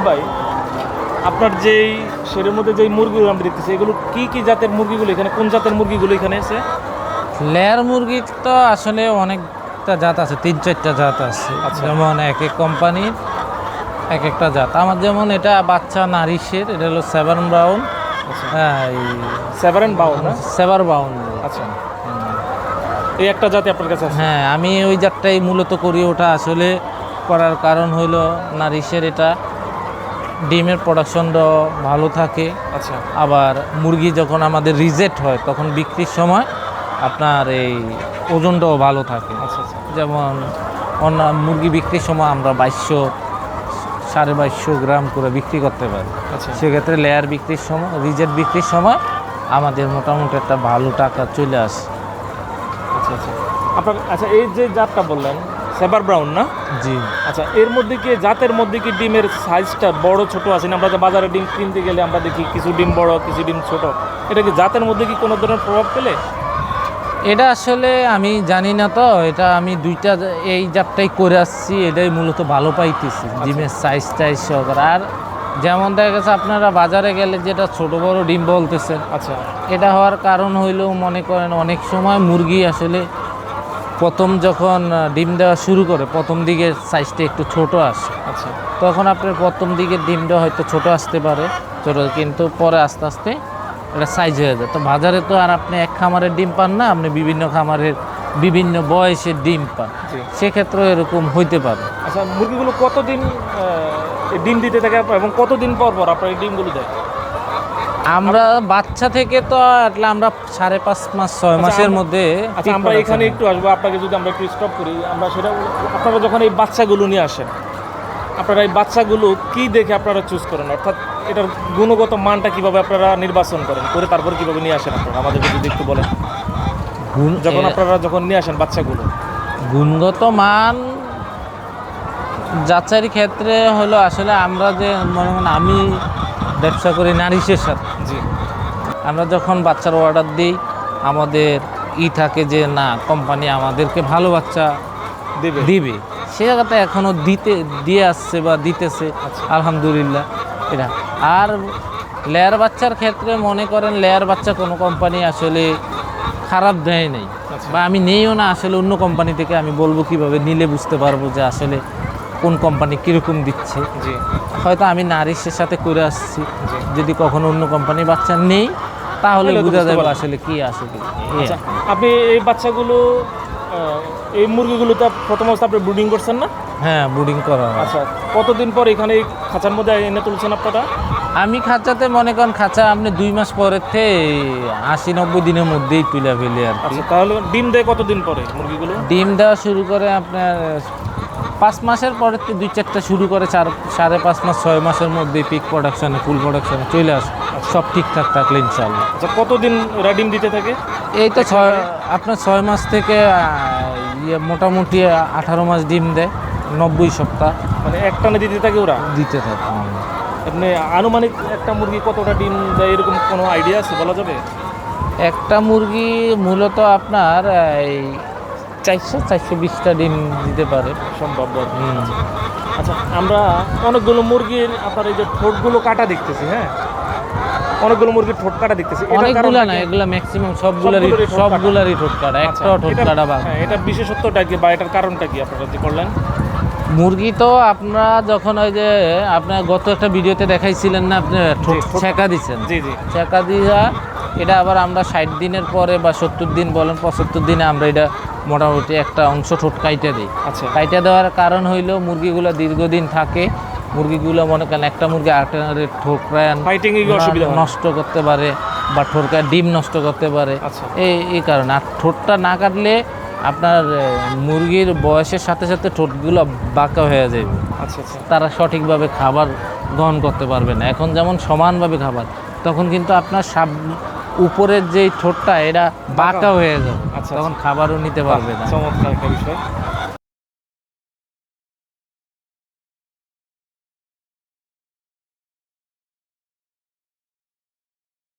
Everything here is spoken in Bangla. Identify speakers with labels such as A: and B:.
A: রহিম ভাই, আপনার যেই শেডের মধ্যে যেই মুরগিগুলো আমরা দেখতেছি, এগুলো কি কি জাতের মুরগিগুলো এখানে, কোন জাতের মুরগিগুলো এখানে আছে?
B: লেয়ার মুরগি তো আসলে অনেকটা জাত আছে, 3-4টা জাত আছে।
A: আচ্ছা।
B: যেমন এক এক কোম্পানির এক একটা জাত। আমার যেমন এটা বাচ্চা নারিশের, এটা হলো সেভার ব্রাউন।
A: আচ্ছা,
B: হ্যাঁ,
A: সেভারেন বাউল না?
B: সেভার ব্রাউন।
A: আচ্ছা, এই একটা জাতি আপনার কাছে আছে?
B: হ্যাঁ, আমি ওই জাতটাই মূলত করি। ওটা আসলে করার কারণ হইলো নারিশের এটা ডিমের প্রোডাকশনটাও ভালো থাকে।
A: আচ্ছা
B: আবার মুরগি যখন আমাদের রিজেক্ট হয় তখন বিক্রির সময় আপনার এই ওজনটাও ভালো থাকে।
A: আচ্ছা আচ্ছা
B: যেমন অন্য মুরগি বিক্রির সময় আমরা 2200-2250 গ্রাম করে বিক্রি করতে পারি।
A: আচ্ছা
B: সেক্ষেত্রে লেয়ার বিক্রির সময়, রিজেক্ট বিক্রির সময় আমাদের মোটামুটি একটা ভালো টাকা চলে আসে।
A: আচ্ছা আচ্ছা আপনার, আচ্ছা এই যে জাতটা বললেন সেভার ব্রাউন না?
B: জি।
A: আচ্ছা, এর মধ্যে কি জাতের মধ্যে কি ডিমের সাইজটা বড় ছোট আছে না? আমরা যে বাজারে ডিম কিনতে গেলে আমরা দেখি কিছু ডিম বড় কিছু ডিম ছোট, এটা কি জাতের মধ্যে কি কোনো ধরনের প্রভাব পেলে?
B: এটা আসলে আমি জানি না, তো এটা আমি দুইটা এই জাতটাই করে আসছি, এটাই মূলত ভালো পাইতেছি ডিমের সাইজ টাইজ সহকারে। আর যেমন দেখা গেছে আপনারা বাজারে গেলে যেটা ছোট বড় ডিম বলতেছেন,
A: আচ্ছা
B: এটা হওয়ার কারণ হইলেও মনে করেন অনেক সময় মুরগি আসলে প্রথম যখন ডিম দেওয়া শুরু করে প্রথম দিকের সাইজটা একটু ছোট আসে,
A: আচ্ছা
B: তখন আপনার প্রথম দিকের ডিমটা হয়তো ছোট আসতে পারে, ছোট, কিন্তু পরে আস্তে আস্তে এটা সাইজ হয়ে যায়। তো বাজারে তো আর আপনি এক খামারের ডিম পান না, আপনি বিভিন্ন খামারের বিভিন্ন বয়সের ডিম পান,
A: জি।
B: সেক্ষেত্রেও এরকম হইতে পারে।
A: আচ্ছা, মুরগিগুলো কতদিন এই ডিম দিতে থাকে এবং কতদিন পর পর আপনার এই ডিমগুলো দেয়?
B: আমরা বাচ্চা থেকে তো আসলে আমরা 5.5 মাস 6 মাসের মধ্যে।
A: আচ্ছা, আমরা এখানে একটু আসবো, আপনাকে যদি আমরা একটু স্টপ করি, আমরা সেটা আপনারা যখন এই বাচ্চাগুলো নিয়ে আসেন, আপনারা এই বাচ্চাগুলো কি দেখে আপনারা চুজ করেন, অর্থাৎ এটার গুণগত মানটা কিভাবে আপনারা নির্বাচন করেন, করে তারপর কিভাবে নিয়ে আসেন আপনারা আমাদেরকে যদি একটু বলেন। যখন আপনারা যখন নিয়ে আসেন বাচ্চাগুলো,
B: গুণগত মান যাচাইয়ের ক্ষেত্রে হলো আসলে আমরা যে মনে করেন আমি ব্যবসা করি নারিশের সাথে,
A: জি
B: আমরা যখন বাচ্চার অর্ডার দিই আমাদের থাকে যে না, কোম্পানি আমাদেরকে ভালো বাচ্চা
A: দেবে
B: দিবে, সে জায়গাতে এখনও দিয়ে আসছে বা দিতেছে, আলহামদুলিল্লাহ। এটা আর লেয়ার বাচ্চার ক্ষেত্রে মনে করেন লেয়ার বাচ্চা কোনো কোম্পানি আসলে খারাপ দেয় নাই, বা আমি নেইও না আসলে। অন্য কোম্পানি থেকে আমি বলবো কিভাবে নিলে বুঝতে পারবো যে আসলে কোন কোম্পানি কীরকম দিচ্ছে।
A: জি
B: হয়তো আমি নারিশের সাথে করে আসছি,
A: জি।
B: যদি কখনো অন্য কোম্পানি বাচ্চা নেই তাহলে
A: তাহলে তো
B: বোঝা
A: বুঝতে
B: যাবে
A: পারবেন।
B: আসলে কি আসলে।
A: আচ্ছা, আপনি এই বাচ্চাগুলো এই মুরগিগুলো তো প্রথম অবস্থা আপনি ব্রুডিং করছেন না?
B: হ্যাঁ, ব্রুডিং করা হয়।
A: আচ্ছা, কতদিন পর এখানে এই খাঁচার মধ্যে এনে তুলছেন আপনারা?
B: আমি খাঁচাতে মনে করেন খাঁচা আপনি 2 মাস পরের থেকে 80-90 দিনের মধ্যেই তুলে ফেলি আর কি।
A: আচ্ছা, তাহলে ডিম দেয় কতদিন পরে মুরগিগুলো?
B: ডিম দেওয়া শুরু করে আপনার 5 মাসের পরে 2-4টা শুরু করে 4.5 মাস 6 মাসের মধ্যেই পিক প্রোডাকশনে ফুল প্রোডাকশনে চলে আসে, সব ঠিকঠাক থাকলে ইনশাআল্লাহ।
A: আচ্ছা, কতদিন এরা ডিম দিতে থাকে?
B: এই তো আপনার 6 মাস থেকে মোটামুটি 18 মাস ডিম দেয়, 90 সপ্তাহ
A: মানে একটানে দিতে থাকে ওরা?
B: দিতে থাকে।
A: আপনি আনুমানিক একটা মুরগি কতটা ডিম দেয় এরকম কোনো আইডিয়া আছে, বলা যাবে?
B: একটা মুরগি মূলত আপনার এই 400-420টা ডিম দিতে পারে।
A: সম্ভব। আচ্ছা, আমরা অনেকগুলো মুরগির আপনার এই যে ঠোঁটগুলো কাটা দেখতেছি, হ্যাঁ, অনেকগুলো মুরগির ঠোঁট কাটা দেখতেছি।
B: অনেকগুলা না, এগুলা ম্যাক্সিমাম সবগুলারই ঠোঁট কাটা, একটাও ঠোঁট কাটা বাদ।
A: এটার বিশেষত্বটা কি বা এটার কারণটা কি আপনারা যে করলেন?
B: মুরগি তো আপনারা যখন ওই যে আপনার গত একটা ভিডিওতে দেখাইছিলেন না, আপনি ঠোঁট ছেঁকা দিচ্ছেন,
A: জি জি,
B: ছেঁকা দিয়া এটা আবার আমরা 60 দিনের পরে বা 70 দিন বলেন 75 দিনে আমরা এটা মোটামুটি একটা অংশ ঠোঁট কাইটে দিই।
A: আচ্ছা,
B: কাইটে দেওয়ার কারণ হইলো মুরগিগুলো দীর্ঘদিন থাকে, মুরগিগুলো মনে করেন একটা মুরগি আরেকটা ঠোকরায়
A: ফাইটিং এ অসুবিধা হয়?
B: নষ্ট করতে পারে বা ঠোরকায় ডিম নষ্ট করতে পারে,
A: আচ্ছা,
B: এই কারণে। আর ঠোঁটটা না কাটলে আপনার মুরগির বয়সের সাথে সাথে ঠোঁটগুলো বাঁকা হয়ে যাবে।
A: আচ্ছা আচ্ছা,
B: তারা সঠিকভাবে খাবার গ্রহণ করতে পারবে না। এখন যেমন সমানভাবে খাবার, তখন কিন্তু আপনার উপরের যেই ঠোঁটটা এটা বাঁকা হয়ে যাবে,
A: আচ্ছা,
B: তখন খাবারও নিতে পারবে না।
A: চমৎকার একটা বিষয়।